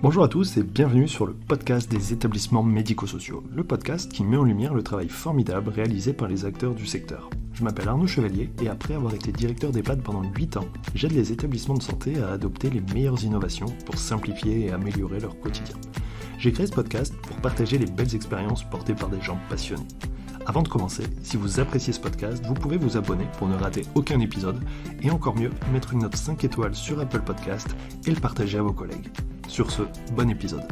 Bonjour à tous et bienvenue sur le podcast des établissements médico-sociaux, le podcast qui met en lumière le travail formidable réalisé par les acteurs du secteur. Je m'appelle Arnaud Chevalier et après avoir été directeur d'EHPAD pendant 8 ans, j'aide les établissements de santé à adopter les meilleures innovations pour simplifier et améliorer leur quotidien. J'ai créé ce podcast pour partager les belles expériences portées par des gens passionnés. Avant de commencer, si vous appréciez ce podcast, vous pouvez vous abonner pour ne rater aucun épisode et encore mieux, mettre une note 5 étoiles sur Apple Podcast et le partager à vos collègues. Sur ce, bon épisode.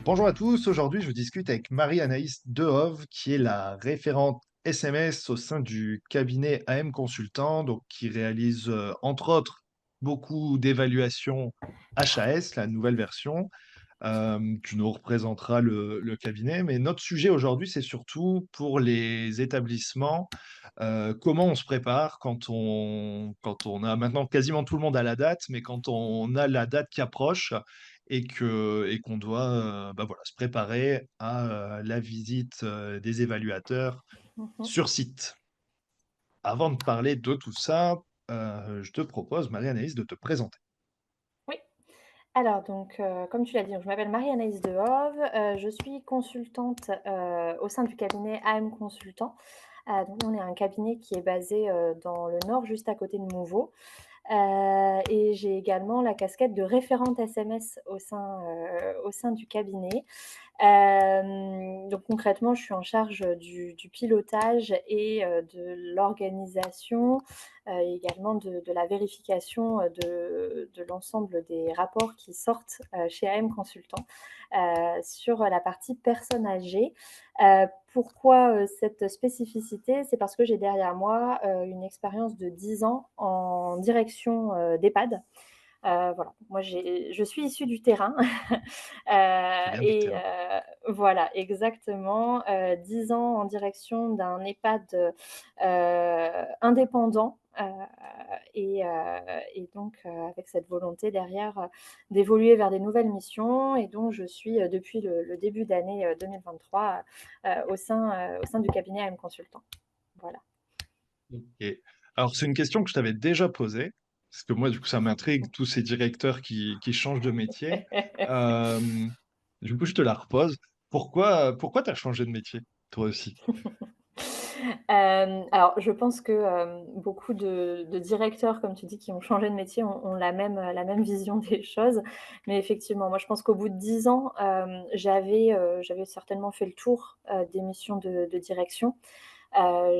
Bonjour à tous, aujourd'hui je discute avec Marie-Anaïs Dehove qui est la référente SMS au sein du cabinet AM Consultant, donc qui réalise entre autres beaucoup d'évaluations HAS, la nouvelle version. Tu nous représenteras le cabinet. Mais notre sujet aujourd'hui, c'est surtout pour les établissements, comment on se prépare quand on a maintenant quasiment tout le monde à la date, mais quand on a la date qui approche et qu'on doit voilà, se préparer à la visite des évaluateurs Mhm. sur site. Avant de parler de tout ça, je te propose, Marie-Anaïs, de te présenter. Oui. Alors donc, comme tu l'as dit, donc je m'appelle Marie-Anaïs Dehove, je suis consultante, au sein du cabinet AM Consultant. Donc on est un cabinet qui est basé, dans le nord, juste à côté de Mouveau. Et j'ai également la casquette de référente SMS au sein du cabinet. Donc concrètement, je suis en charge du pilotage et de l'organisation, également de la vérification, de l'ensemble des rapports qui sortent, chez AM Consultant, sur la partie personnes âgées. Pourquoi, cette spécificité? C'est parce que j'ai derrière moi, une expérience de 10 ans en direction, d'EHPAD. Voilà, moi je suis issue du terrain. Tu viens du Et terrain. voilà, exactement, 10 ans en direction d'un EHPAD, indépendant, et donc avec cette volonté derrière, d'évoluer vers des nouvelles missions. Et donc je suis, depuis le début d'année, 2023, au sein du cabinet AM Consultant. Voilà. Et alors, c'est une question que je t'avais déjà posée, parce que moi, du coup, ça m'intrigue, tous ces directeurs qui changent de métier. Euh, du coup, je te la repose. Pourquoi tu as changé de métier, toi aussi? Alors je pense que, beaucoup de directeurs, comme tu dis, qui ont changé de métier ont la même vision des choses. Mais effectivement, moi je pense qu'au bout de 10 ans, j'avais certainement fait le tour, des missions de direction.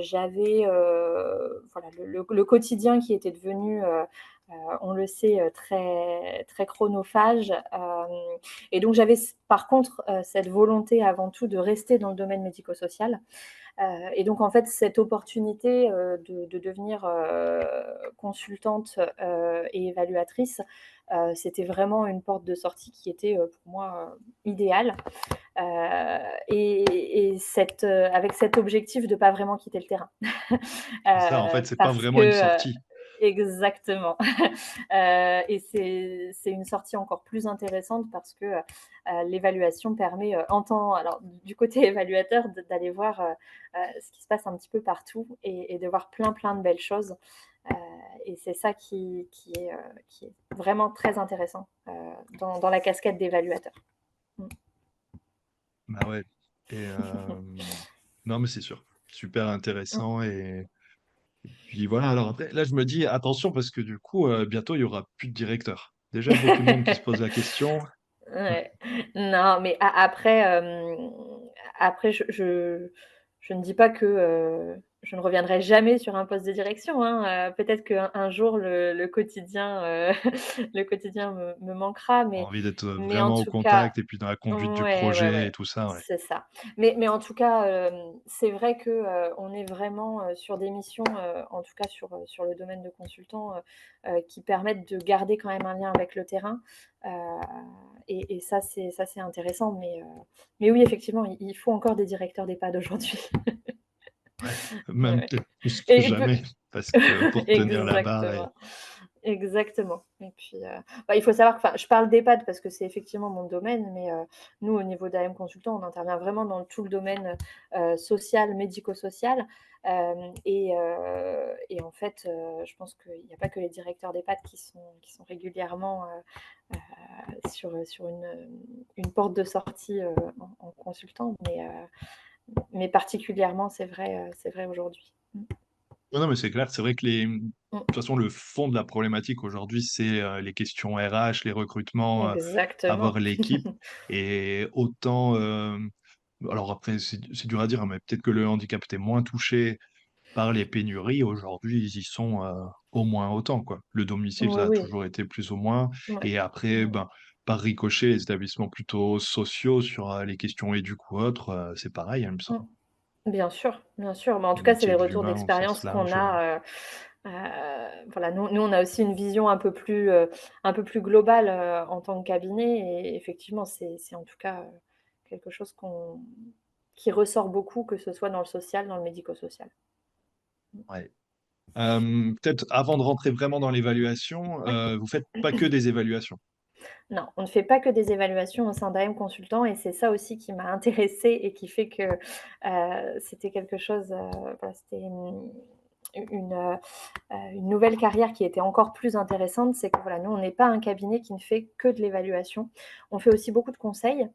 J'avais, voilà, le quotidien qui était devenu, on le sait, très très chronophage. Et donc j'avais par contre, cette volonté avant tout de rester dans le domaine médico-social. Et donc en fait, cette opportunité, de devenir, consultante, et évaluatrice, c'était vraiment une porte de sortie qui était, pour moi, idéale. Avec cet objectif de pas vraiment quitter le terrain. C'est ça, en fait, c'est pas Parce vraiment une que, sortie. exactement. Et c'est une sortie encore plus intéressante parce que, l'évaluation permet, alors du côté évaluateur d'aller voir, ce qui se passe un petit peu partout et de voir plein, plein de belles choses. Heu et c'est ça qui est vraiment très intéressant, dans la casquette d'évaluateur. Mmh. Bah ouais. Et non, mais c'est sûr, super Mmh. intéressant. Et puis voilà, alors après, là, je me dis, attention, parce que du coup, bientôt, il y aura plus de directeur. Déjà, beaucoup de monde qui se pose la question. Ouais. Non, mais après je ne dis pas que, je ne reviendrai jamais sur un poste de direction, hein. Peut-être qu'un jour le quotidien, le quotidien me manquera, Envie d'être mais en vraiment au tout cas, contact et puis dans la conduite du ouais, ouais, projet et ouais, tout ça, ouais. c'est ça. Mais en tout cas, c'est vrai que, on est vraiment, sur des missions, en tout cas sur le domaine de consultant, qui permettent de garder quand même un lien avec le terrain. Heu et ça c'est intéressant. Mais oui, effectivement, il faut encore des directeurs d'EHPAD aujourd'hui. Ouais, Ouais, même ouais. peut-être plus que Et il peut jamais, parce que pour tenir la barre. exactement. Exactement et puis, bah, il faut savoir que enfin, je parle d'EHPAD parce que c'est effectivement mon domaine, mais, nous au niveau d'AM Consultant, on intervient vraiment dans tout le domaine, social, médico-social, et en fait, je pense qu'il y a pas que les directeurs d'EHPAD qui sont régulièrement, sur une porte de sortie, en consultant, mais particulièrement c'est vrai aujourd'hui. Mmh. Non, non, mais c'est clair, c'est vrai que de Mmh. toute façon, le fond de la problématique aujourd'hui, c'est, les questions RH, les recrutements, avoir Exactement. l'équipe et autant, alors après c'est dur à dire, hein, mais peut-être que le handicap était moins touché par les pénuries. Aujourd'hui, ils y sont, au moins autant, quoi. Le domicile, Oui, ça a oui. toujours été plus ou moins Ouais. et après, Mmh. ben, par ricochet, les établissements plutôt sociaux sur, les questions éduques ou autres, c'est pareil, hein, il me Mmh. semble. Bien sûr, bien sûr. Mais en Les tout cas, c'est métiers les de retours l'humain au sens d'expérience qu'on large, a, voilà, nous, on a aussi une vision un peu plus globale, en tant que cabinet et effectivement, c'est en tout cas, quelque chose qui ressort beaucoup, que ce soit dans le social, dans le médico-social. ouais. Peut-être avant de rentrer vraiment dans l'évaluation, Ouais. vous faites pas que des évaluations? Non, on ne fait pas que des évaluations au sein d'AM Consultant et c'est ça aussi qui m'a intéressée et qui fait que, c'était quelque chose, voilà, c'était, une, une nouvelle carrière qui était encore plus intéressante, c'est que voilà, nous, on n'est pas un cabinet qui ne fait que de l'évaluation. On fait aussi beaucoup de conseils.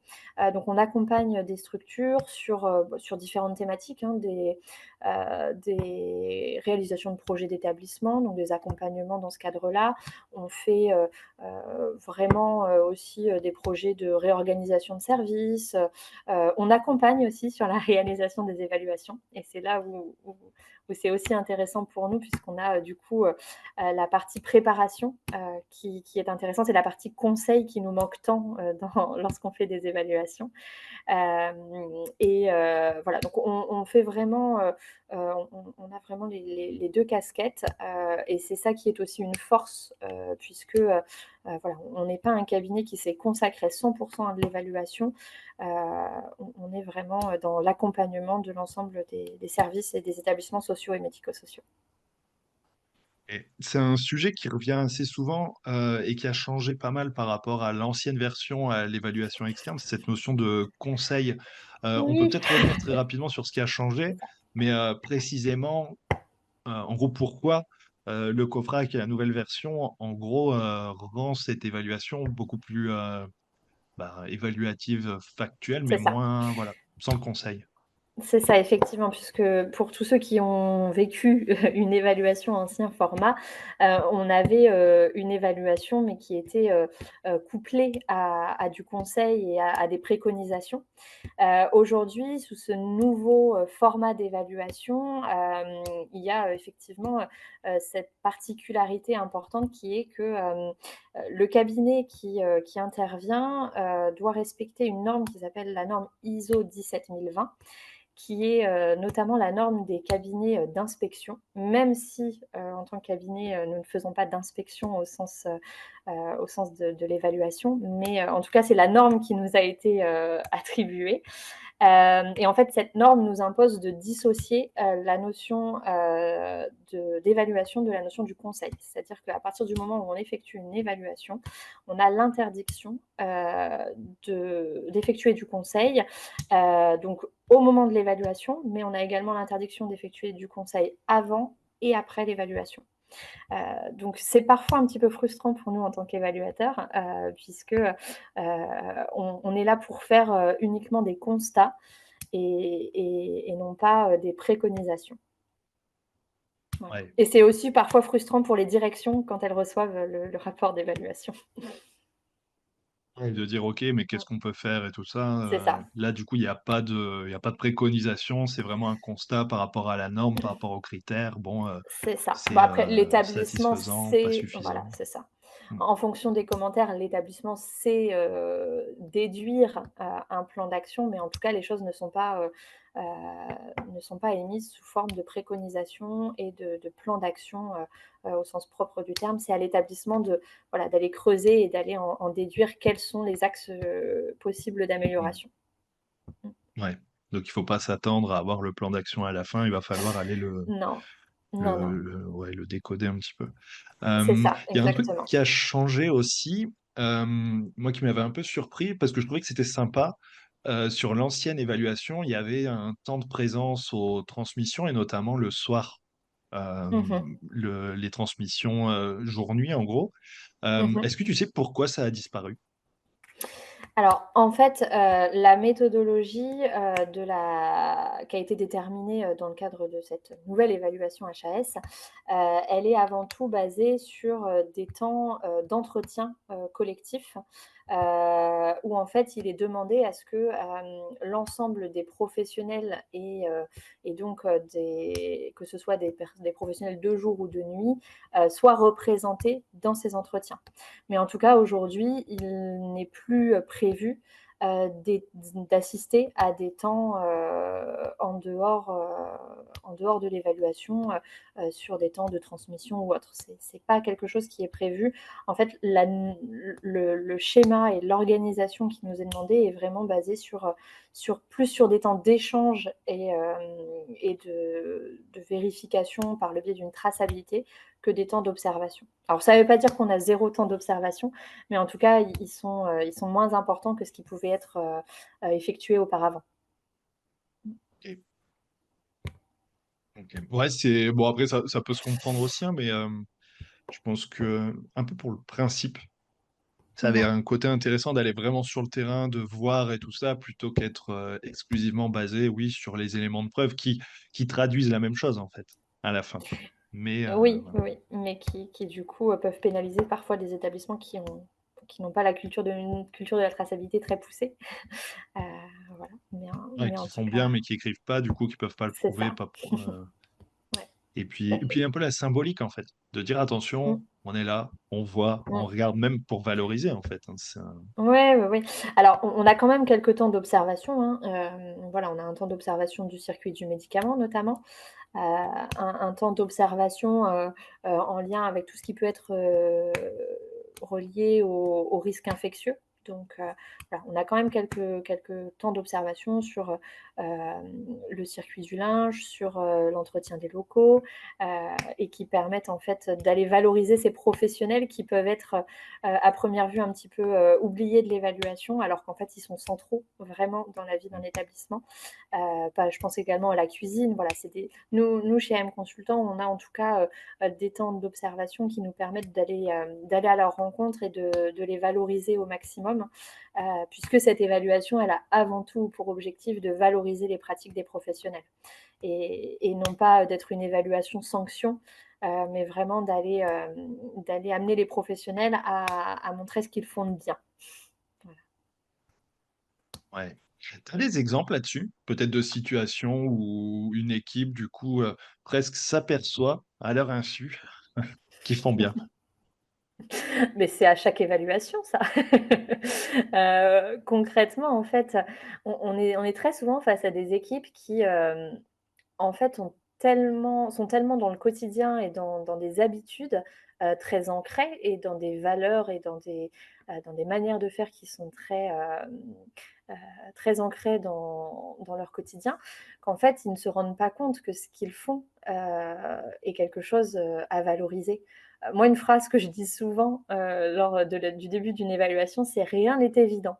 Donc on accompagne des structures sur différentes thématiques, hein, des réalisations de projets d'établissement, donc des accompagnements dans ce cadre-là. On fait, vraiment, aussi, des projets de réorganisation de services, on accompagne aussi sur la réalisation des évaluations et c'est là où c'est aussi intéressant pour nous puisqu'on a, du coup, la partie préparation, qui est intéressante et la partie conseil qui nous manque tant, dans lorsqu'on fait des évaluations. Voilà, donc on fait vraiment, on a vraiment les 2 casquettes, et c'est ça qui est aussi une force, puisque, voilà, on n'est pas un cabinet qui s'est consacré 100 à de l'évaluation. Heu, on est vraiment, dans l'accompagnement de l'ensemble des services et des établissements sociaux et médico-sociaux. Et c'est un sujet qui revient assez souvent, et qui a changé pas mal par rapport à l'ancienne version, à l'évaluation externe, c'est cette notion de conseil. On peut Oui, peut-être revenir très rapidement sur ce qui a c'est changé, ça. mais, précisément, en gros, pourquoi, le COFRAC, la nouvelle version, en gros, rend cette évaluation beaucoup plus, bah, évaluative, factuelle, mais C'est ça. moins voilà, sans le conseil. C'est ça, effectivement, puisque pour tous ceux qui ont vécu une évaluation ancien format, on avait, une évaluation, mais qui était, couplée à du conseil et à des préconisations. Aujourd'hui, sous ce nouveau, format d'évaluation, il y a, effectivement, cette particularité importante qui est que, le cabinet qui intervient, doit respecter une norme qui s'appelle la norme ISO 17020 qui est, notamment la norme des cabinets, d'inspection. Même si, en tant que cabinet, nous ne faisons pas d'inspection au sens de l'évaluation, mais, en tout cas, c'est la norme qui nous a été, attribuée. Et en fait, cette norme nous impose de dissocier, la notion, d'évaluation de la notion du conseil. C'est-à-dire qu'à partir du moment où on effectue une évaluation, on a l'interdiction, d'effectuer du conseil, donc au moment de l'évaluation, mais on a également l'interdiction d'effectuer du conseil avant et après l'évaluation. Donc c'est parfois un petit peu frustrant pour nous en tant qu'évaluateurs, puisque, on est là pour faire, uniquement des constats et non pas, des préconisations. Voilà Ouais. et c'est aussi parfois frustrant pour les directions quand elles reçoivent, le rapport d'évaluation. Ouais, de dire: «OK, mais Mmh, qu'est-ce qu'on peut faire?» et tout ça, c'est ça, là, du coup, il y a pas de préconisation, c'est vraiment un constat par rapport à la norme, par rapport aux critères. Bon, c'est ça. Bon c'est, après l'établissement satisfaisant, pas sait voilà, suffisant. c'est ça. Mmh, En fonction des commentaires, l'établissement sait, déduire, un plan d'action, mais en tout cas, les choses ne sont pas émises sous forme de préconisation et de plan d'action, au sens propre du terme. C'est à l'établissement de voilà, d'aller creuser et d'aller en déduire quels sont les axes, possibles mmh, d'amélioration. Mmh. ouais, donc il faut pas s'attendre à avoir le plan d'action à la fin, il va falloir aller le Non. Non, non, ouais, le décoder un petit peu. c'est ça, Il y a un truc exactement. qui a changé aussi, moi qui m'avait un peu surpris parce que je trouvais que c'était sympa. Sur l'ancienne évaluation, il y avait un temps de présence aux transmissions et notamment le soir, Mmh. les transmissions jour-nuit en gros. Mmh. Est-ce que tu sais pourquoi ça a disparu? Alors, en fait, la méthodologie, qui a été déterminée, dans le cadre de cette nouvelle évaluation HAS, elle est avant tout basée sur, des temps, d'entretien, collectif, où en fait, il est demandé à ce que, l'ensemble des professionnels et donc, que ce soit des professionnels de jour ou de nuit, soient représentés dans ces entretiens. Mais en tout cas, aujourd'hui, il n'est plus prévu d'assister à des temps en dehors de l'évaluation, sur des temps de transmission ou autre. C'est pas quelque chose qui est prévu. En fait, le schéma et l'organisation qui nous est demandé est vraiment basé sur des temps d'échange et de vérification par le biais d'une traçabilité que des temps d'observation. Alors ça ne veut pas dire qu'on a zéro temps d'observation, mais en tout cas, ils sont moins importants que ce qui pouvait être effectué auparavant. Ok. Ok. Ouais, c'est bon après ça peut se comprendre aussi, hein, mais je pense que un peu pour le principe. Ça avait Mhm. un côté intéressant d'aller vraiment sur le terrain, de voir et tout ça, plutôt qu'être exclusivement basé, oui, sur les éléments de preuve qui traduisent la même chose, en fait, à la fin. Mais Oui, voilà. oui, oui, mais qui du coup, peuvent pénaliser parfois des établissements qui n'ont pas une culture de la traçabilité très poussée. Heu, voilà, Ouais, mais en qui tout font bien, cas, mais qui écrivent pas, du coup, qui peuvent pas le c'est prouver, ça. pas Ouais, tout à et fait. puis un peu la symbolique, en fait, de dire attention, Mmh, on est là, on voit, on mmh. regarde même pour valoriser, en fait, hein, Ouais, ouais, ouais. Alors on a quand même quelques temps d'observation, hein, voilà, on a un temps d'observation du circuit du médicament notamment, un temps d'observation, en lien avec tout ce qui peut être, relié au risque infectieux. Donc, voilà, on a quand même quelques temps d'observation sur, le circuit du linge, sur, l'entretien des locaux, heu et qui permettent en fait d'aller valoriser ces professionnels qui peuvent être, à première vue un petit peu, oubliés de l'évaluation alors qu'en fait ils sont centraux vraiment dans la vie d'un établissement. Je pense également à la cuisine. Voilà, c'est des nous chez AM Consultant, on a en tout cas, des temps d'observation qui nous permettent d'aller à leur rencontre et de les valoriser au maximum, puisque cette évaluation, elle a avant tout pour objectif de valoriser les pratiques des professionnels et non pas d'être une évaluation sanction, mais vraiment d'aller amener les professionnels à montrer ce qu'ils font de bien. Voilà. ouais. Tu as des exemples là-dessus? Peut-être de situations où une équipe, du coup, presque s'aperçoit, à leur insu, qu'ils font bien? Mais c'est à chaque évaluation ça. Concrètement, en fait, on est très souvent face à des équipes qui, en fait, sont tellement dans le quotidien et dans des habitudes, très ancrées et dans des valeurs et dans des manières de faire qui sont très ancrées dans leur quotidien, qu'en fait, ils ne se rendent pas compte que ce qu'ils font, est quelque chose, à valoriser. Moi, une phrase que je dis souvent, lors du début d'une évaluation, c'est: «Rien n'est évident».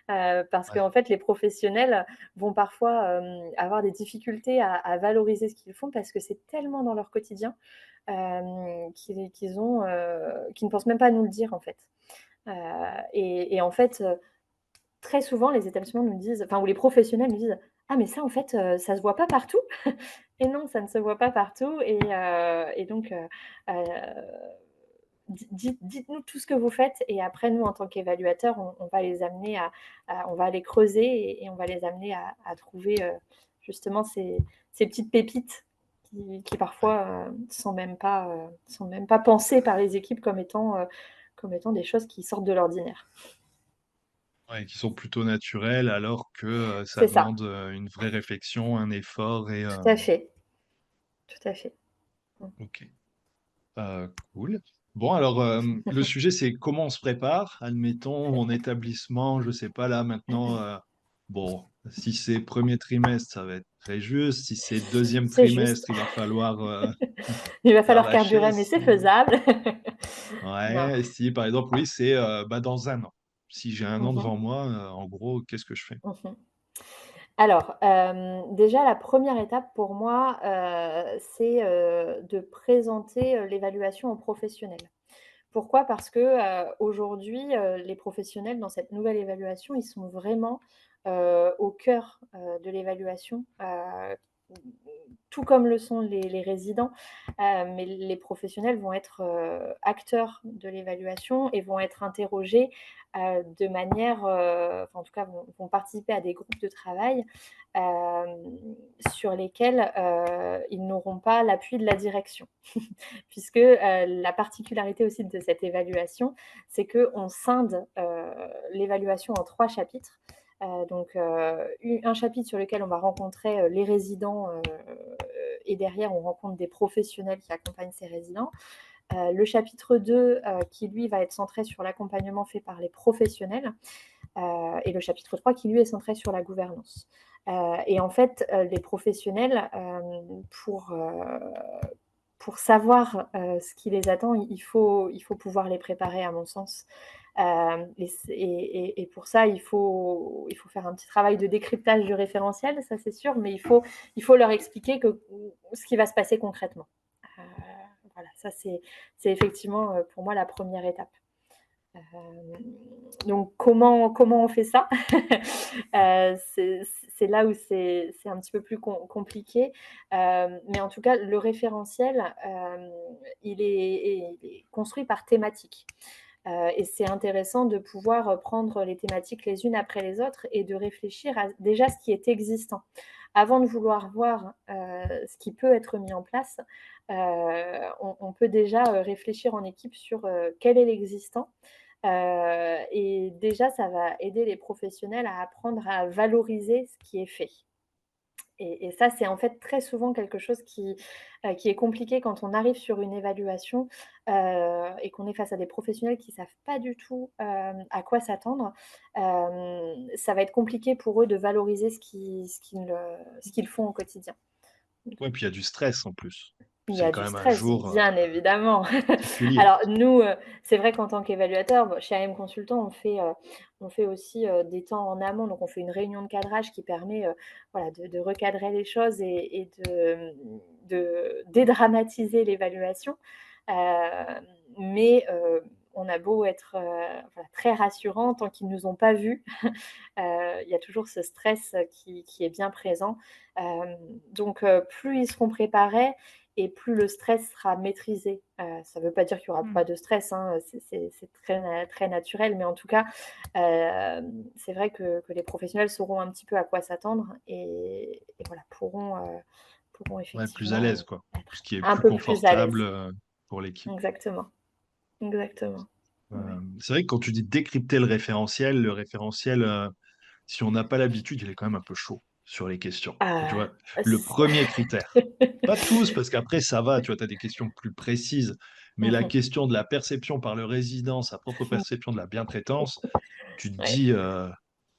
Parce Ouais. qu'en fait, les professionnels vont parfois, avoir des difficultés à valoriser ce qu'ils font parce que c'est tellement dans leur quotidien, qu'ils ne pensent même pas à nous le dire, en fait. Heu et en fait, très souvent, les établissements nous disent enfin, ou les professionnels nous disent: «Ah mais ça, en fait, ça se voit pas partout». Et non, ça ne se voit pas partout et donc heu, dites-nous tout ce que vous faites et après nous, en tant qu'évaluateurs, on va les amener on va aller creuser et on va les amener à trouver, justement ces petites pépites qui Ouais. parfois, sont même pas pensées par les équipes comme étant des choses qui sortent de l'ordinaire. Ouais, qui sont plutôt naturels alors que, ça C'est ça, demande, une vraie réflexion, un effort et tout à fait, tout à fait. Mmh. OK, cool. Bon alors, le sujet c'est comment on se prépare? Admettons mon établissement, je sais pas là maintenant, Bon, si c'est premier trimestre, ça va être très juste. Si c'est deuxième C'est juste. trimestre, il va falloir Il va faire falloir la carburer, mais chaise. c'est faisable. Non. Ouais, si par exemple, oui, c'est dans un an. Si j'ai un an Mmh devant moi, en gros, qu'est-ce que je fais? mh. Alors, déjà la première étape pour moi, c'est, de présenter, l'évaluation aux professionnels. Pourquoi? Parce que, aujourd'hui, les professionnels dans cette nouvelle évaluation, ils sont vraiment, au cœur, de l'évaluation, tout comme le sont les résidents, mais les professionnels vont être, acteurs de l'évaluation et vont être interrogés, de manière, enfin en tout cas vont participer à des groupes de travail, sur lesquels, ils n'auront pas l'appui de la direction. Puisque, la particularité aussi de cette évaluation, c'est qu'on scinde, l'évaluation en 3 chapitres. Donc, u un chapitre sur lequel on va rencontrer, les résidents, et derrière on rencontre des professionnels qui accompagnent ces résidents. Le chapitre 2, qui lui va être centré sur l'accompagnement fait par les professionnels, et le chapitre 3 qui lui est centré sur la gouvernance. Et en fait, les professionnels, pour savoir, ce qui les attend, il faut pouvoir les préparer à mon sens. Et pour ça, il faut faire un petit travail de décryptage du référentiel, ça c'est sûr, mais il faut leur expliquer ce qui va se passer concrètement. Heu, voilà, ça c'est effectivement, pour moi la première étape. Donc comment on fait ça? C'est là où c'est un petit peu plus compliqué, mais en tout cas, le référentiel, il est construit par thématique, et c'est intéressant de pouvoir, prendre les thématiques les unes après les autres et de réfléchir à déjà ce qui est existant. Avant de vouloir voir, ce qui peut être mis en place, on peut déjà, réfléchir en équipe sur, quel est l'existant. Et déjà, ça va aider les professionnels à apprendre à valoriser ce qui est fait. Et ça, c'est en fait très souvent quelque chose qui est compliqué quand on arrive sur une évaluation, et qu'on est face à des professionnels qui savent pas du tout, à quoi s'attendre. Ça va être compliqué pour eux de valoriser ce qu'ils font au quotidien. Ouais, puis il y a du stress en plus. Il y C'est a quand du même un stress, jour bien évidemment. particulier. Alors nous, c'est vrai qu'en tant qu'évaluateur, bon, chez AM Consultant, on fait aussi, des temps en amont. Donc on fait une réunion de cadrage qui permet, voilà, de recadrer les choses et de dédramatiser l'évaluation. Mais on a beau être, voilà, très rassurant, tant qu'ils ne nous ont pas vus, il y a toujours ce stress, qui est bien présent. Hem, donc plus ils seront préparés et plus le stress sera maîtrisé. Ça ne veut pas dire qu'il y aura Mmh. pas de stress, hein, c'est très naturel, mais en tout cas, c'est vrai que les professionnels sauront un petit peu à quoi s'attendre et voilà, pourront Ouais, plus à effectivement, l'aise, quoi. être Ce qui est un plus peu plus à confortable, l'aise. pour l'équipe. Exactement, exactement. Ouais. C'est vrai que quand tu dis décrypter le référentiel, si on n'a pas l'habitude, il est quand même un peu chaud sur les questions. Tu Ah, vois? Le s premier critère, pas tous, parce qu'après ça va, tu vois? Tu as des questions plus précises, mais Mmh la mh. question de la perception par le résident, sa propre perception de la bientraitance, tu te Ouais. dis,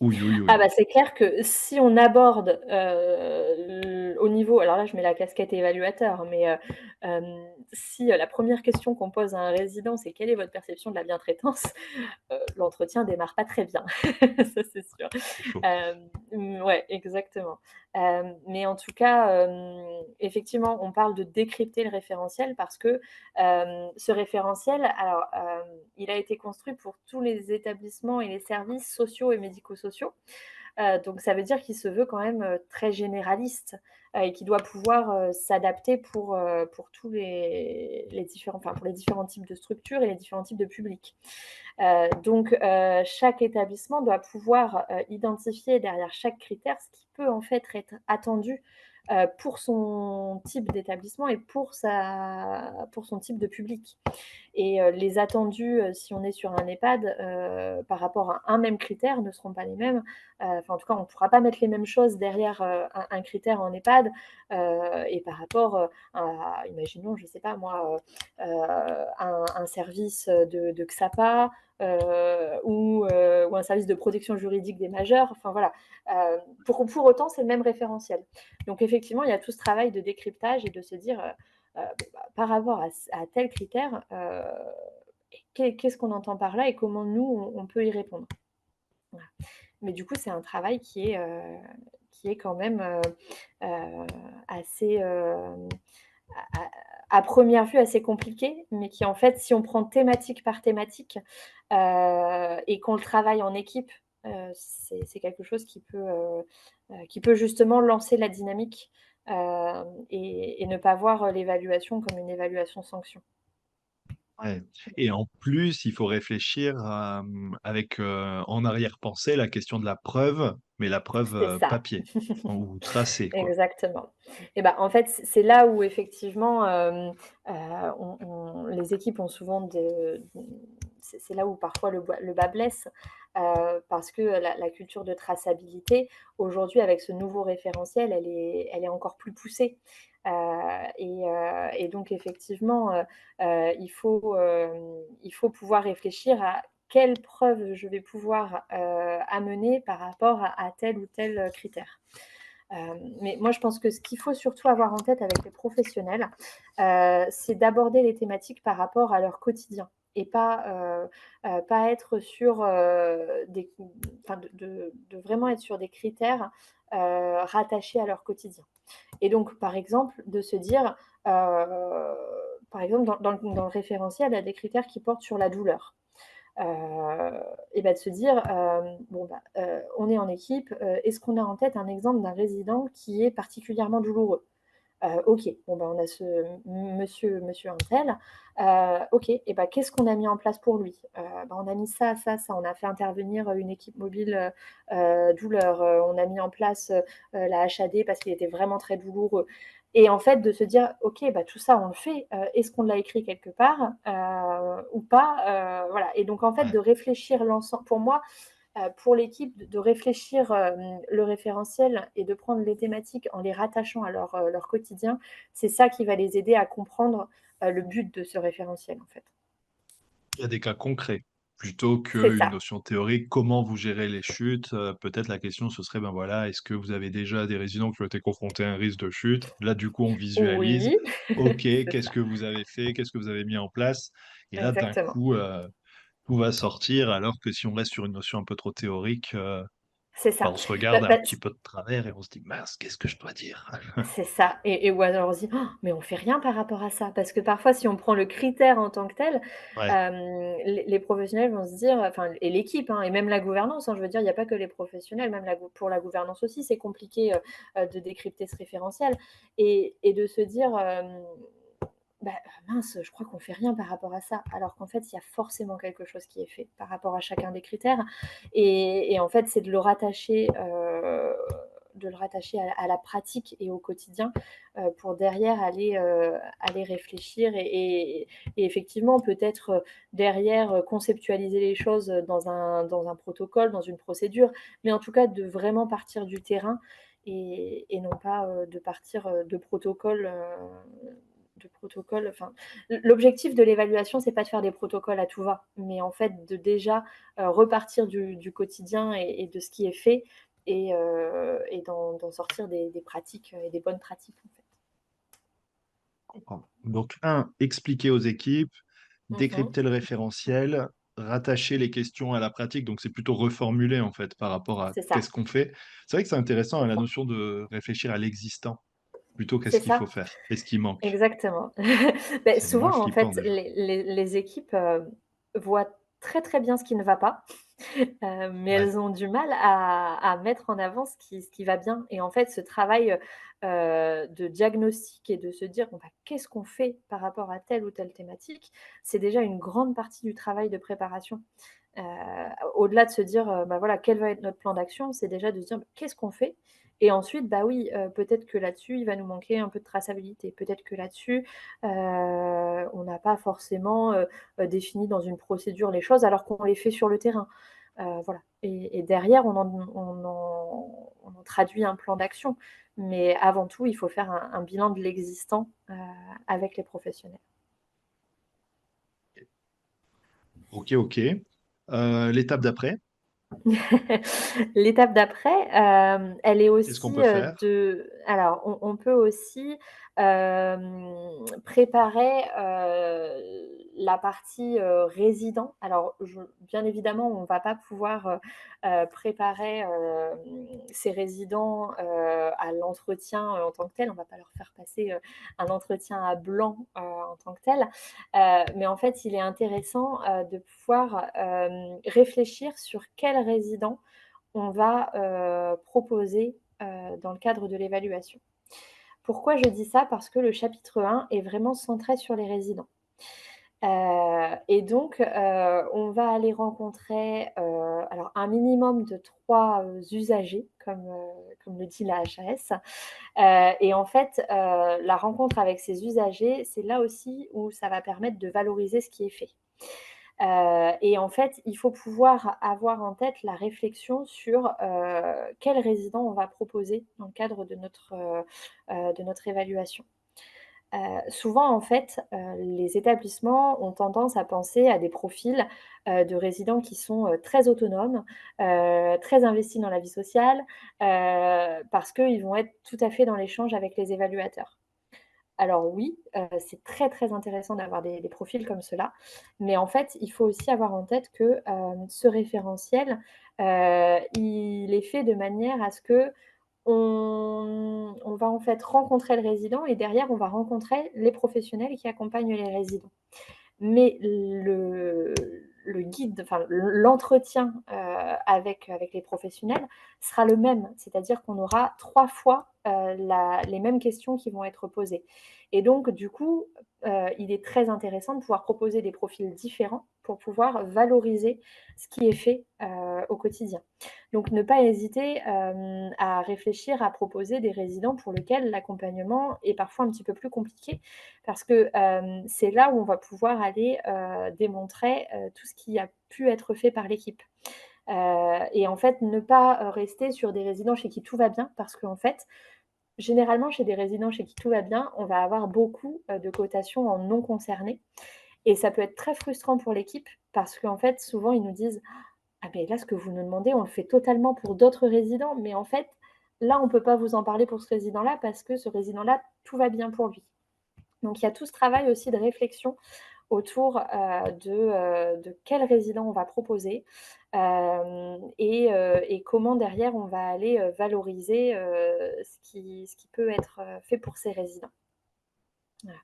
«Ouille, ouille, Ah ouille». bah, c'est clair que si on aborde, au niveau alors là, je mets la casquette évaluateur, mais si, la première question qu'on pose à un résident, c'est: «Quelle est votre perception de la bientraitance?» L'entretien démarre pas très bien, ça c'est sûr. C'est chaud. Ouais, exactement. Mais en tout cas, effectivement, on parle de décrypter le référentiel parce que, ce référentiel, alors, il a été construit pour tous les établissements et les services sociaux et médico-sociaux. Donc ça veut dire qu'il se veut quand même, très généraliste, et qu'il doit pouvoir, s'adapter pour tous les différents enfin, pour les différents types de structures et les différents types de publics. Donc chaque établissement doit pouvoir, identifier derrière chaque critère ce qui peut en fait être attendu, pour son type d'établissement et pour son type de public. Et les attendus, si on est sur un EHPAD, par rapport à un même critère ne seront pas les mêmes. Enfin, en tout cas, on ne pourra pas mettre les mêmes choses derrière, un critère en EHPAD, et par rapport, à imaginons, je ne sais pas moi, un service, de XAPA, ou un service de protection juridique des majeurs. Enfin voilà, pour autant, c'est le même référentiel. Donc effectivement, il y a tout ce travail de décryptage et de se dire, bon, bah, par rapport à tel critère, qu'est-ce qu'on entend par là et comment nous, on peut y répondre. Voilà. Mais du coup, c'est un travail qui est quand même assez, à première vue, assez compliqué, mais qui en fait, si on prend thématique par thématique et qu'on le travaille en équipe, c'est quelque chose qui peut justement lancer la dynamique et ne pas voir l'évaluation comme une évaluation sanction. Ouais, et en plus, il faut réfléchir avec, en arrière-pensée, la question de la preuve, mais la preuve, C'est ça. papier ou tracée, quoi. Exactement. Et bah, en fait, c'est là où effectivement, les équipes ont souvent c'est là où parfois le bât blesse, parce que la culture de traçabilité, aujourd'hui, avec ce nouveau référentiel, elle est encore plus poussée. Et donc effectivement, il faut pouvoir réfléchir à quelles preuves je vais pouvoir, amener par rapport à tel ou tel critère. Mais moi, je pense que ce qu'il faut surtout avoir en tête avec les professionnels, c'est d'aborder les thématiques par rapport à leur quotidien et pas être sur, des enfin de vraiment être sur des critères, rattachés à leur quotidien. Et donc, par exemple, de se dire, par exemple, dans le référentiel, il y a des critères qui portent sur la douleur. Et bah, de se dire, bon, bah, on est en équipe, est-ce qu'on a en tête un exemple d'un résident qui est particulièrement douloureux? OK, bon, bah, on a ce monsieur untel, OK et bah, qu'est-ce qu'on a mis en place pour lui? Bah, on a mis ça, ça, ça, on a fait intervenir, une équipe mobile, douleur, on a mis en place, la HAD parce qu'il était vraiment très douloureux et en fait, de se dire: «OK, bah, tout ça, on le fait, est-ce qu'on l'a écrit quelque part, ou pas?» Voilà et donc en fait, Ouais. de réfléchir l'ensemble pour moi, pour l'équipe de réfléchir, le référentiel et de prendre les thématiques en les rattachant à leur quotidien, c'est ça qui va les aider à comprendre, le but de ce référentiel, en fait. Il y a des cas concrets, plutôt C'est qu'une ça. notion théorique. Comment vous gérez les chutes? Peut-être la question ce serait, ben, voilà, est-ce que vous avez déjà des résidents qui ont été confrontés à un risque de chute? Là, du coup, on visualise. Oui, OK, c'est qu'est-ce ça, que vous avez fait? Qu'est-ce que vous avez mis en place? Et là, d'un exactement. coup, tout va sortir, alors que si on reste sur une notion un peu trop théorique, C'est bah, ça. on se Bah regarde un bah, petit peu de travers et on se dit: «Mince, qu'est-ce que je dois dire?» c'est ça et ou alors on se dit: «Oh, mais on fait rien par rapport à ça». Parce que parfois, si on prend le critère en tant que tel, Ouais, les professionnels vont se dire enfin et l'équipe, hein, et même la gouvernance, hein, je veux dire, il y a pas que les professionnels, même pour la gouvernance aussi, c'est compliqué, de décrypter ce référentiel et de se dire, bah, mince, je crois qu'on fait rien par rapport à ça. Alors qu'en fait, il y a forcément quelque chose qui est fait par rapport à chacun des critères et en fait, c'est de le rattacher à la pratique et au quotidien, pour derrière aller réfléchir et effectivement peut-être, derrière, conceptualiser les choses, dans un protocole, dans une procédure, mais en tout cas de vraiment partir du terrain et non pas, de partir, de protocoles, enfin, l'objectif de l'évaluation, c'est pas de faire des protocoles à tout va, mais en fait de déjà, repartir du quotidien et de ce qui est fait et d'en sortir des pratiques, et des bonnes pratiques, en fait. je comprends. Donc expliquer aux équipes, Mmh. décrypter le référentiel, rattacher les questions à la pratique, donc c'est plutôt reformuler, en fait, par rapport à C'est ça, qu'est-ce qu'on fait. C'est vrai que c'est intéressant, hein, c'est la ça. notion de réfléchir à l'existant, plutôt C'est qu'est-ce qu'il faut ça, faire et ce qui manque. exactement. Beh, C'est moins souvent, en flippant fait, déjà. les équipes, voient très, très bien ce qui ne va pas. Mais Ouais. elles ont du mal à mettre en avant ce qui va bien et en fait, ce travail, de diagnostic et de se dire: «Bon, bah, qu'est-ce qu'on fait par rapport à telle ou telle thématique?» c'est déjà une grande partie du travail de préparation. Au-delà de se dire, bah, voilà, quel va être notre plan d'action, c'est déjà de se dire: «Bah, qu'est-ce qu'on fait?» Et ensuite, bah, oui, peut-être que là-dessus, il va nous manquer un peu de traçabilité. Peut-être que là-dessus, on n'a pas forcément, défini dans une procédure les choses alors qu'on les fait sur le terrain. Voilà et derrière on en traduit un plan d'action. Mais avant tout, il faut faire un bilan de l'existant, avec les professionnels. Ok, ok. L'étape d'après, L'étape d'après, elle est qu'est-ce qu'on aussi, peut faire? alors on peut aussi, préparer, la partie, résident. Alors bien évidemment, on ne va pas pouvoir, préparer, ces résidents, à l'entretien, en tant que tel. On ne va pas leur faire passer, un entretien à blanc, en tant que tel. Mais en fait, il est intéressant, de pouvoir, réfléchir sur quel résident on va, proposer, dans le cadre de l'évaluation. Pourquoi je dis ça? Parce que le chapitre 1 est vraiment centré sur les résidents. Et donc, on va aller rencontrer, alors un minimum de 3 usagers comme le dit la HAS. Et en fait, la rencontre avec ces usagers, c'est là aussi où ça va permettre de valoriser ce qui est fait. Et en fait, il faut pouvoir avoir en tête la réflexion sur, quel résident on va proposer dans le cadre de notre évaluation. Souvent, en fait, les établissements ont tendance à penser à des profils, de résidents qui sont, très autonomes, très investis dans la vie sociale, parce qu'ils vont être tout à fait dans l'échange avec les évaluateurs. Alors oui, c'est très, très intéressant d'avoir des profils comme cela, mais en fait, il faut aussi avoir en tête que, ce référentiel, il est fait de manière à ce que on va en fait rencontrer le résident et derrière on va rencontrer les professionnels qui accompagnent les résidents. Mais le guide, enfin l'entretien, avec les professionnels sera le même. C'est-à-dire qu'on aura 3 fois, la les mêmes questions qui vont être posées et donc du coup, il est très intéressant de pouvoir proposer des profils différents pour pouvoir valoriser ce qui est fait, au quotidien. Donc ne pas hésiter, à réfléchir à proposer des résidents pour lesquels l'accompagnement est parfois un petit peu plus compliqué parce que, c'est là où on va pouvoir aller, démontrer, tout ce qui a pu être fait par l'équipe. Et en fait, ne pas, rester sur des résidents chez qui tout va bien parce qu'en fait, généralement, chez des résidents chez qui tout va bien, on va avoir beaucoup, de cotations en non concernés et ça peut être très frustrant pour l'équipe parce qu'en fait, souvent, ils nous disent: «Ah mais là, ce que vous nous demandez, on le fait totalement pour d'autres résidents, mais en fait, là, on ne peut pas vous en parler pour ce résident-là parce que ce résident-là, tout va bien pour lui». Donc il y a tout ce travail aussi de réflexion autour, de quel résident on va proposer, et comment derrière on va aller, valoriser, ce qui peut être, fait pour ces résidents. Voilà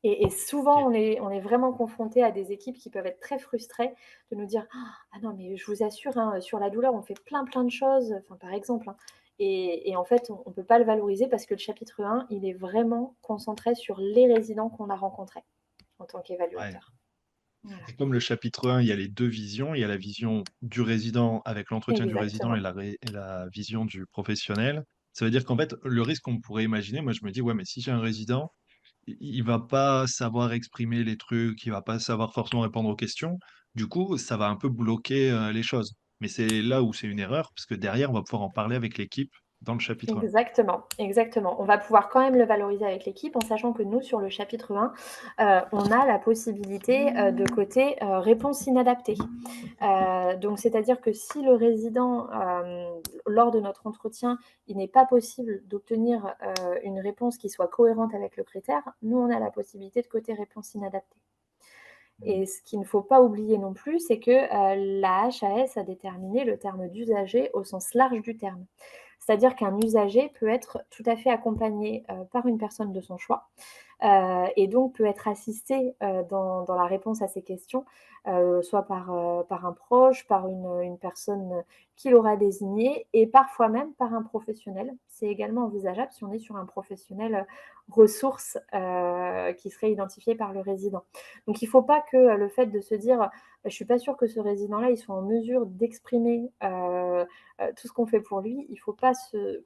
et souvent Ok. on est vraiment confronté à des équipes qui peuvent être très frustrées de nous dire: «Ah non mais je vous assure, hein, sur la douleur on fait plein, plein de choses», enfin par exemple, hein et en fait on ne peut pas le valoriser parce que le chapitre 1 il est vraiment concentré sur les résidents qu'on a rencontrés en tant Ouais. qu'évaluateur. Voilà, Et comme le chapitre 1, il y a les deux visions, il y a la vision du résident avec l'entretien du résident et exactement. et la vision du professionnel. Ça veut dire qu'en fait, le risque qu'on pourrait imaginer, moi je me dis, ouais, mais si j'ai un résident, il va pas savoir exprimer les trucs, il va pas savoir forcément répondre aux questions. Du coup, ça va un peu bloquer les choses. Mais c'est là où c'est une erreur, parce que derrière, on va pouvoir en parler avec l'équipe dans le chapitre 1. Exactement, exactement. On va pouvoir quand même le valoriser avec l'équipe en sachant que nous, sur le chapitre 1, on a la possibilité, de coter, réponse inadaptée. Donc c'est-à-dire que si le résident, lors de notre entretien, il n'est pas possible d'obtenir, une réponse qui soit cohérente avec le critère, nous, on a la possibilité de coter réponse inadaptée. Mm. Et ce qu'il ne faut pas oublier non plus, c'est que, la HAS a déterminé le terme d'usager au sens large du terme. C'est-à-dire qu'un usager peut être tout à fait accompagné, par une personne de son choix, et donc peut être assisté dans la réponse à ces questions, soit par un proche, par une personne qui l'aura désigné et parfois même par un professionnel. C'est également envisageable si on est sur un professionnel ressource qui serait identifié par le résident. Donc il ne faut pas que le fait de se dire je ne suis pas sûre que ce résident-là il soit en mesure d'exprimer tout ce qu'on fait pour lui, il ne faut pas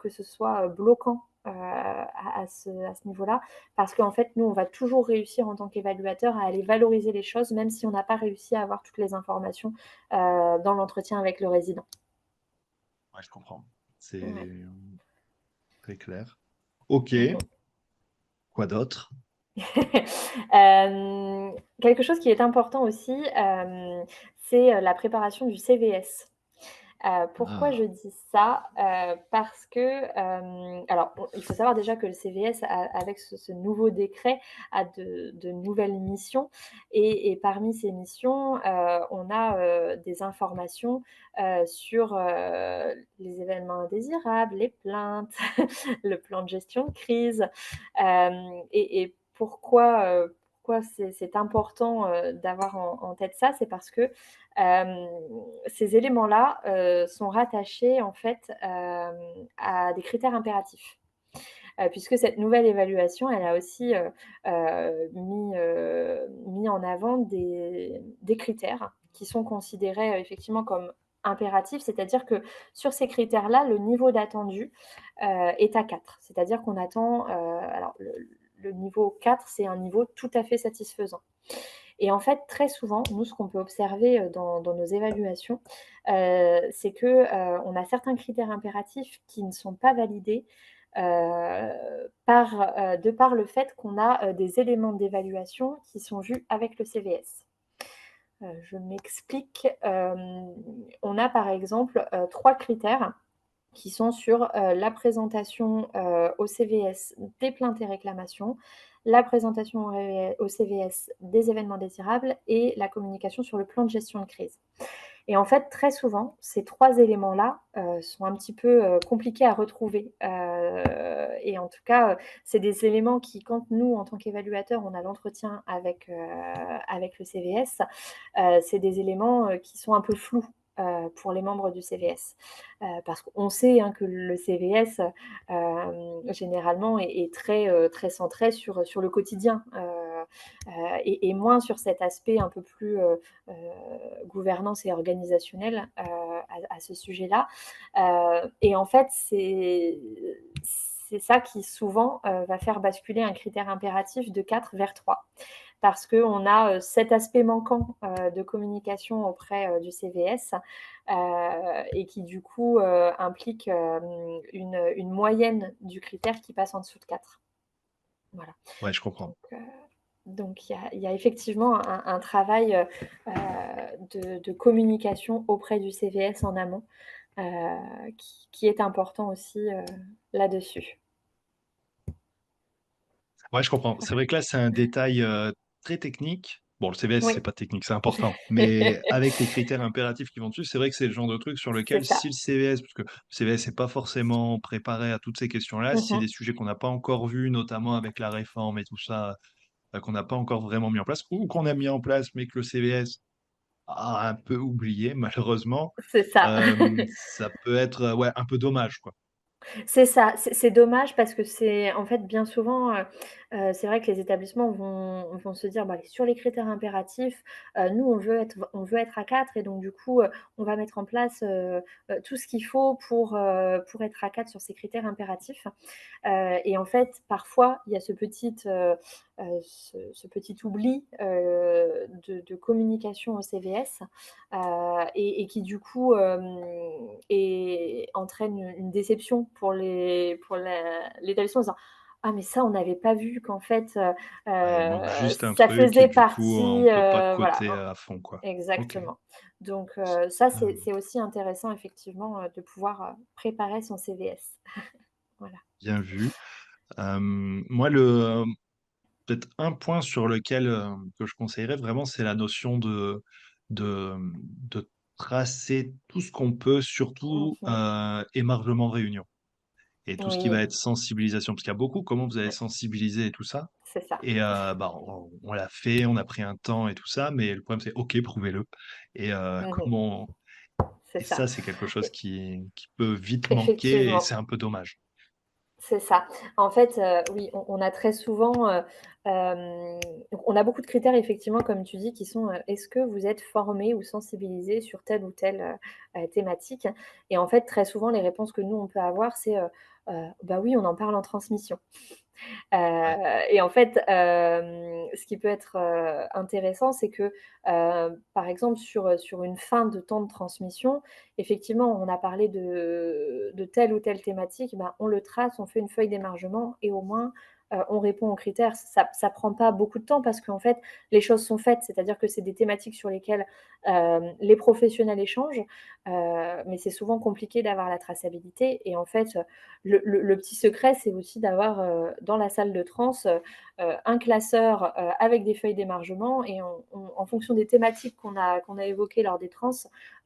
que ce soit bloquant à ce niveau-là, parce qu'en fait, nous, on va toujours réussir en tant qu'évaluateur à aller valoriser les choses, même si on n'a pas réussi à avoir toutes les informations dans l'entretien avec le résident. Ouais, je comprends. Ouais. C'est très clair. Ok, Mhm. quoi d'autre? Quelque chose qui est important aussi, c'est la préparation du CVS. Pourquoi je Ah, dis ça? Parce que, alors il faut savoir déjà que le CVS avec ce nouveau décret a de nouvelles missions et parmi ces missions, on a, des informations, sur, les événements indésirables, les plaintes, le plan de gestion de crise. Et pourquoi c'est important, d'avoir en tête ça? C'est parce que, ces éléments-là, sont rattachés en fait, à des critères impératifs. Puisque cette nouvelle évaluation, elle a aussi, mis en avant des critères qui sont considérés, effectivement comme impératifs. C'est-à-dire que sur ces critères-là, le niveau d'attendu, est à 4. C'est-à-dire qu'on attend, alors le niveau 4, c'est un niveau tout à fait satisfaisant. Et en fait, très souvent, nous, ce qu'on peut observer, dans nos évaluations, c'est que, on a certains critères impératifs qui ne sont pas validés, de par le fait qu'on a, des éléments d'évaluation qui sont vus avec le CVS. Je m'explique, on a par exemple, 3 critères qui sont sur, la présentation, au CVS des plaintes et réclamations, la présentation au CVS des événements désirables et la communication sur le plan de gestion de crise. Et en fait, très souvent, ces 3 éléments-là, sont un petit peu, compliqués à retrouver, et en tout cas, c'est des éléments qui, quand nous, en tant qu'évaluateurs, on a l'entretien avec le CVS, c'est des éléments, qui sont un peu flous, pour les membres du CVS. Parce qu'on sait, hein, que le CVS, généralement est très, très centré sur le quotidien, et moins sur cet aspect un peu plus, gouvernance et organisationnelle, à ce sujet-là. Et en fait, c'est ça qui souvent, va faire basculer un critère impératif de 4 vers 3 parce qu'on a cet aspect manquant de communication auprès du CVS et qui du coup implique une moyenne du critère qui passe en dessous de 4. Voilà. ouais, je comprends. Donc, il y a effectivement un travail de communication auprès du CVS en amont qui est important aussi là-dessus. Ouais, je comprends. C'est vrai que là, c'est un détail très technique. Bon, le CVS, c'est Oui, pas technique, c'est important. Mais avec les critères impératifs qui vont dessus, c'est vrai que c'est le genre de truc sur c'est lequel, ça. si le CVS, parce que le CVS n'est pas forcément préparé à toutes ces questions-là, si des Mmh. sujets qu'on n'a pas encore vus, notamment avec la réforme et tout ça, qu'on n'a pas encore vraiment mis en place, ou qu'on a mis en place, mais que le CVS a un peu oublié, malheureusement, C'est ça. ça peut être ouais, un peu dommage, quoi. C'est ça, c'est dommage parce que c'est en fait, bien souvent, c'est vrai que les établissements vont se dire: «Bah, sur les critères impératifs, nous, on veut être à 4 et donc du coup, on va mettre en place, tout ce qu'il faut pour être à 4 sur ces critères impératifs». Et en fait, parfois, il y a ce petit oubli, de communication au CVS, et qui du coup, entraîne une déception pour l'établissement en disant: «Ah mais ça, on n'avait pas vu qu'en fait, Ouais, il manque juste un ça truc et faisait du coup, on partie», peut pas voilà, coter hein, à fond, quoi. OK. exactement. Donc ça, c'est Hem, c'est aussi intéressant effectivement, de pouvoir, préparer son CVS. Voilà. bien vu. Moi, le peut-être un point sur lequel, que je conseillerais vraiment, c'est la notion de tracer tout ce qu'on peut, surtout, Mmh. émargement réunion. et tout ce qui va Oui, être sensibilisation, parce qu'il y a beaucoup, comment vous allez ouais, sensibiliser et tout ça. c'est ça. Et bah, on l'a fait, on a pris un temps et tout ça, mais le problème c'est: «OK, prouvez-le» et Mmh. comment C'est et ça. ça, c'est quelque chose Et qui peut vite manquer et c'est effectivement. un peu dommage. C'est ça. En fait, oui, on a très souvent, donc on a beaucoup de critères effectivement comme tu dis qui sont, est-ce que vous êtes formés ou sensibilisés sur telle ou telle, thématique? Et en fait, très souvent les réponses que nous on peut avoir c'est, «Bah oui, on en parle en transmission». Ouais. Et en fait, ce qui peut être, intéressant, c'est que, par exemple, sur une fin de temps de transmission, effectivement, on a parlé de telle ou telle thématique, ben, on le trace, on fait une feuille d'émargement et au moins, on répond aux critères. Ça prend pas beaucoup de temps parce qu'en fait, les choses sont faites. C'est-à-dire que c'est des thématiques sur lesquelles, les professionnels échangent, mais c'est souvent compliqué d'avoir la traçabilité et en fait, le petit secret, c'est aussi d'avoir, dans la salle de trans, un classeur, avec des feuilles d'émargement et en fonction des thématiques qu'on a évoquées lors des trans,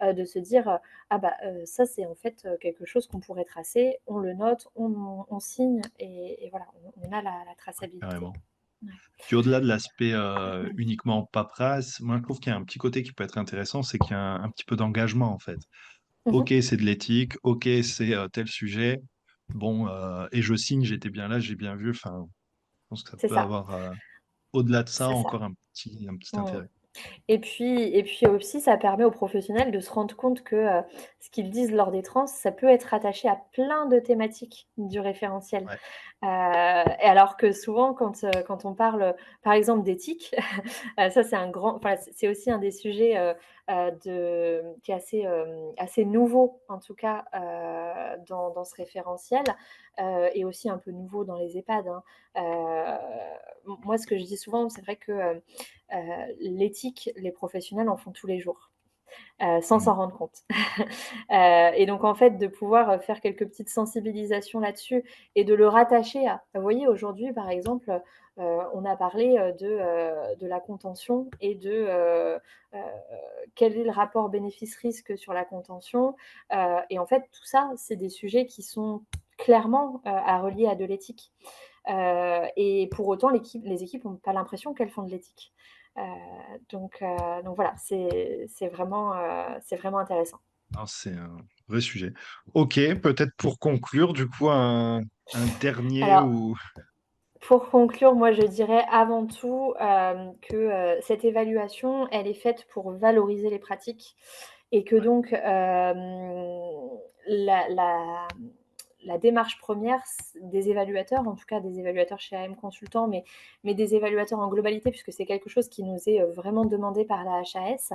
de se dire, «Ah bah, ça c'est en fait, quelque chose qu'on pourrait tracer». On le note, on signe et voilà, on a la traçabilité. Carrément. Ouais. Puis au-delà de l'aspect, uniquement paperasse, moi je trouve qu'il y a un petit côté qui peut être intéressant, c'est qu'il y a un petit peu d'engagement en fait. Mmh OK, mh. c'est de l'éthique, OK, c'est, tel sujet, bon, et je signe, j'étais bien là, j'ai bien vu, enfin, je pense que ça C'est peut ça, avoir, au-delà de ça, c'est ça. encore un petit Mmh. intérêt. Et puis aussi, ça permet aux professionnels de se rendre compte que, ce qu'ils disent lors des trans, ça peut être rattaché à plein de thématiques du référentiel. Ouais. Et alors que souvent quand on parle, par exemple d'éthique, ça c'est un grand enfin c'est aussi un des sujets, qui est assez nouveau en tout cas, dans ce référentiel, et aussi un peu nouveau dans les EHPAD, hein. Moi ce que je dis souvent, c'est vrai que, l'éthique, les professionnels en font tous les jours, sans Mmh. s'en rendre compte. Et donc en fait, de pouvoir, faire quelques petites sensibilisations là-dessus et de le rattacher à vous voyez aujourd'hui par exemple, on a parlé, de la contention et heu, quel est le rapport bénéfice-risque sur la contention? Et en fait tout ça, c'est des sujets qui sont clairement, à relier à de l'éthique. Et pour autant les équipes ont pas l'impression qu'elles font de l'éthique. Heu, donc voilà, c'est vraiment intéressant. Non, c'est un vrai sujet. OK, peut-être pour conclure, du coup, un dernier Alors, ou pour conclure, moi je dirais avant tout, que, cette évaluation, elle est faite pour valoriser les pratiques et que ouais, donc, la la la démarche première des évaluateurs, en tout cas des évaluateurs chez AM Consultant, mais des évaluateurs en globalité, puisque c'est quelque chose qui nous est, vraiment demandé par la HAS,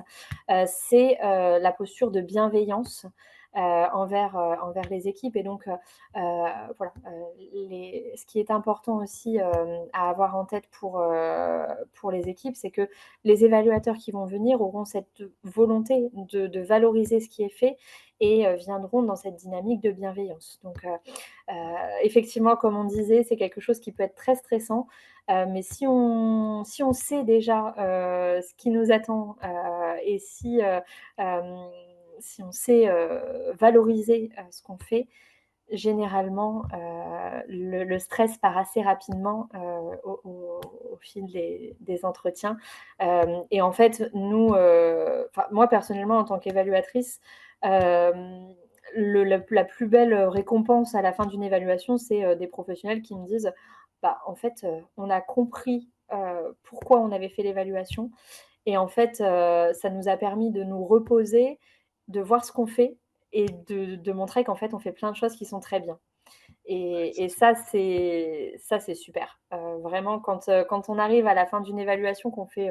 c'est, la posture de bienveillance, envers les équipes et donc, voilà, ce qui est important aussi, à avoir en tête pour les équipes, c'est que les évaluateurs qui vont venir auront cette volonté de valoriser ce qui est fait et viendront dans cette dynamique de bienveillance. Donc, ouais, effectivement, comme on disait, c'est quelque chose qui peut être très stressant, mais si on sait déjà, ce qui nous attend, et hem, si on sait, valoriser, ce qu'on fait, généralement, le stress part assez rapidement, au fil des entretiens. Et en fait, nous, enfin moi personnellement en tant qu'évaluatrice, hem, la plus belle, récompense à la fin d'une évaluation, c'est, des professionnels qui me disent: «Bah, en fait, on a compris, pourquoi on avait fait l'évaluation et en fait, ça nous a permis de nous reposer, de voir ce qu'on fait et de montrer qu'en fait, on fait plein de choses qui sont très bien». ouais, Et ça et c'est ça c'est super. Vraiment quand on arrive à la fin d'une évaluation, qu'on fait,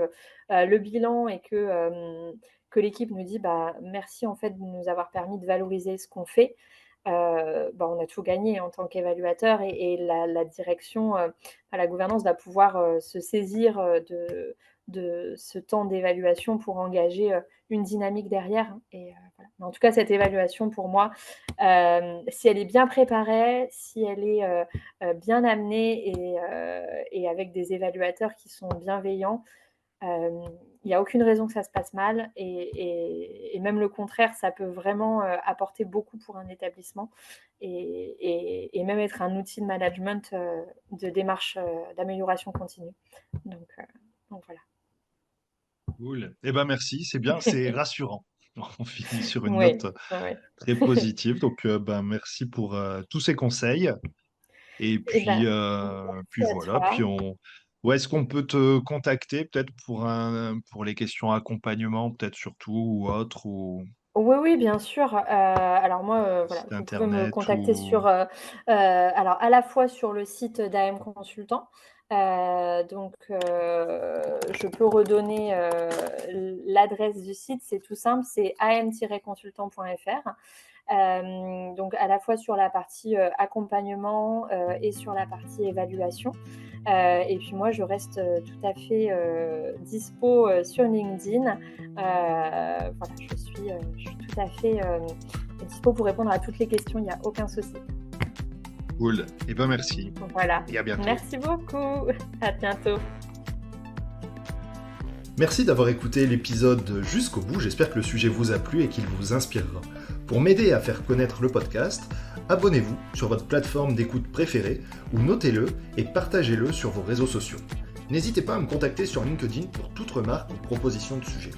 le bilan et que l'équipe nous dit: «Bah, merci en fait de nous avoir permis de valoriser ce qu'on fait», bah, on a tout gagné en tant qu'évaluateur et la direction, enfin la gouvernance va pouvoir, se saisir, de ce temps d'évaluation pour engager, une dynamique derrière et voilà. Mais en tout cas, cette évaluation pour moi, si elle est bien préparée, si elle est, bien amenée et avec des évaluateurs qui sont bienveillants, hem, il y a aucune raison que ça se passe mal et même le contraire, ça peut vraiment, apporter beaucoup pour un établissement et même être un outil de management, de démarche, d'amélioration continue. Donc heu, donc voilà. Cool. Eh ben merci, c'est bien, c'est rassurant. On finit sur une Oui, note ouais, ouais. très positive. Donc, ben, merci pour tous ces conseils. Et Et puis, ben, puis merci à voilà. toi. Puis où est-ce qu'on peut te contacter peut-être pour les questions accompagnement, peut-être surtout ou autre, ou Oui, oui, bien sûr. Alors moi, voilà, site vous pouvez me internet contacter ou sur, alors à la fois sur le site d'AM Consultant, je peux redonner, l'adresse du site, c'est tout simple, c'est am-consultant.fr. Donc à la fois sur la partie, accompagnement, et sur la partie évaluation. Et puis moi, je reste, tout à fait, dispo, sur LinkedIn. Voilà, je suis tout à fait, dispo pour répondre à toutes les questions, il n'y a aucun souci. cool. Eh ben merci Voilà. et à bientôt. Merci beaucoup. À bientôt. Merci d'avoir écouté l'épisode jusqu'au bout, j'espère que le sujet vous a plu et qu'il vous inspirera. Pour m'aider à faire connaître le podcast, abonnez-vous sur votre plateforme d'écoute préférée ou notez-le et partagez-le sur vos réseaux sociaux. N'hésitez pas à me contacter sur LinkedIn pour toute remarque ou proposition de sujet.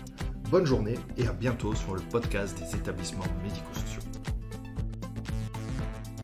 Bonne journée et à bientôt sur le podcast des établissements médico-sociaux.